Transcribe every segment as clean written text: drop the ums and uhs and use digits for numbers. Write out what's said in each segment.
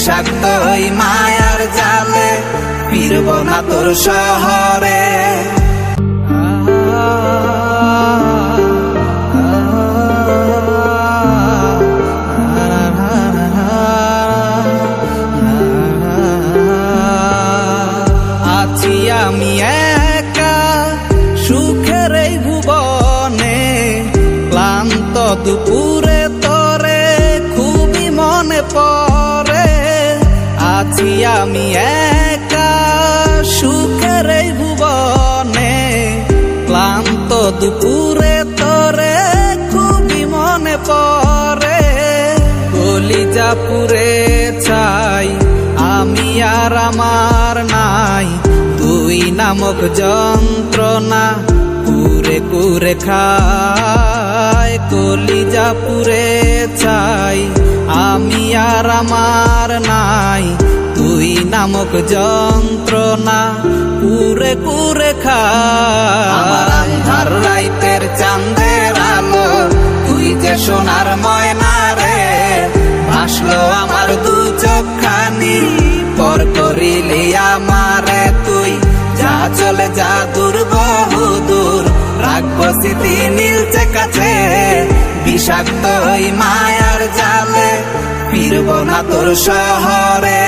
বিষাক্ত ওই মায়ার জালে ফিরব না তোর শহরে। আছি আমি একা সুখের এই ভুবনে, ক্লান্ত দুপুরে তোরে খুবই মনে পড়ে। আছি আমি একা সুখের এই ভুবনে, ক্লান্ত দুপুরে তোরে খুবই মনে পড়ে। কলিজা পুড়ে ছাই আমি আর আমার নাই, তুই নামক যন্ত্রণা কুরে কুরে খায়। কলিজা পুড়ে ছাই আমি আর আমার নাই, তুই নামক যন্ত্রণা কুরে কুরে খায়। আমার আন্ধার রাইতের চাঁদের আলো তুই যে সোনার ময়না রে, ভাসলো আমার দু চোখখানি পর করিলি আমারে তুই। যা চলে যা দূর বহু দূর, রাখবো স্মৃতি নীলচে কাছে। বিষাক্ত ওই মায়ার জালে ফিরব না তোর শহরে।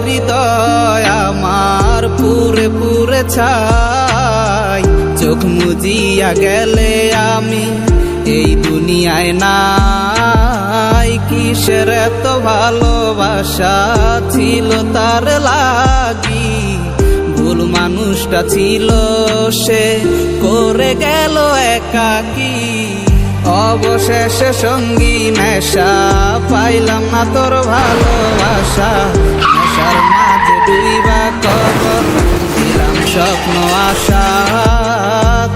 হৃদয় আমার পুরে পুরে ছাই, চোখ মুজিয়া গেলে আমি এই দুনিয়ায় নাই। কিসের এত ভালোবাসা ছিল তার লাগি, ভুল মানুষটা ছিল সে করে গেল একাকী। অবশেষে সঙ্গী নেশা পাইলাম না তোর ভালোবাসা, নেশার মাঝে ডুইবা কবর দিলাম স্বপ্ন আশা।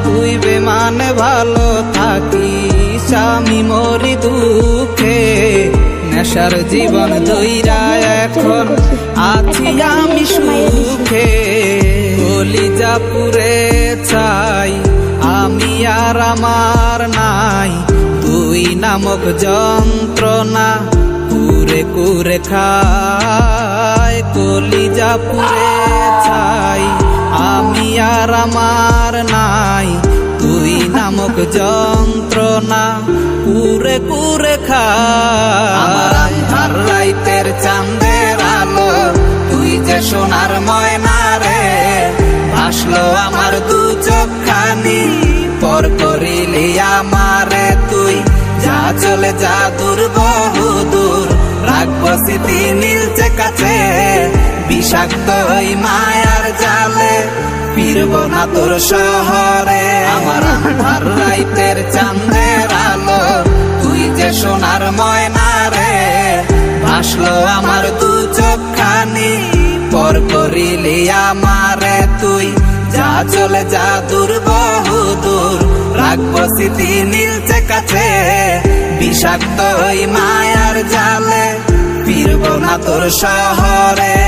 তুই বেমানে ভালো থাকিস আমি মরি দুঃখে, নেশার জীবন দইরা এখন আছি আমি সুখে। কলিজা পুড়ে ছাই আমি আর আমার নাই, তুই নামক যন্ত্রণা কুরে কুরে খায়। কলিজা পুড়ে ছাই আমি আর আমার নাই, তুই নামক যন্ত্রণা কুরে কুরে খায়। আমার আন্ধার রাইতের চাঁদের আলো তুই যে সোনার ময়না রে, ভাসলো আমার দু চোখখানি পর করিলি আমারে তুই। যা চলে যা দূর বহু দূর, রাখবো স্মৃতি নীলচে কাছে। বিষাক্ত ওই মায়ার জালে ফিরব না তোর শহরে। আমার আন্ধার রাইতের চাঁদের আলো তুই যে সোনার ময়না রে, ভাসলো আমার দু চোখখানি পর করিলি আমারে তুই। যা চলে যা দূর বহু দূর, রাখবো স্মৃতি নীলচে কাছে। বিষাক্ত ওই মায়ার জালে ফিরব না তোর শহরে।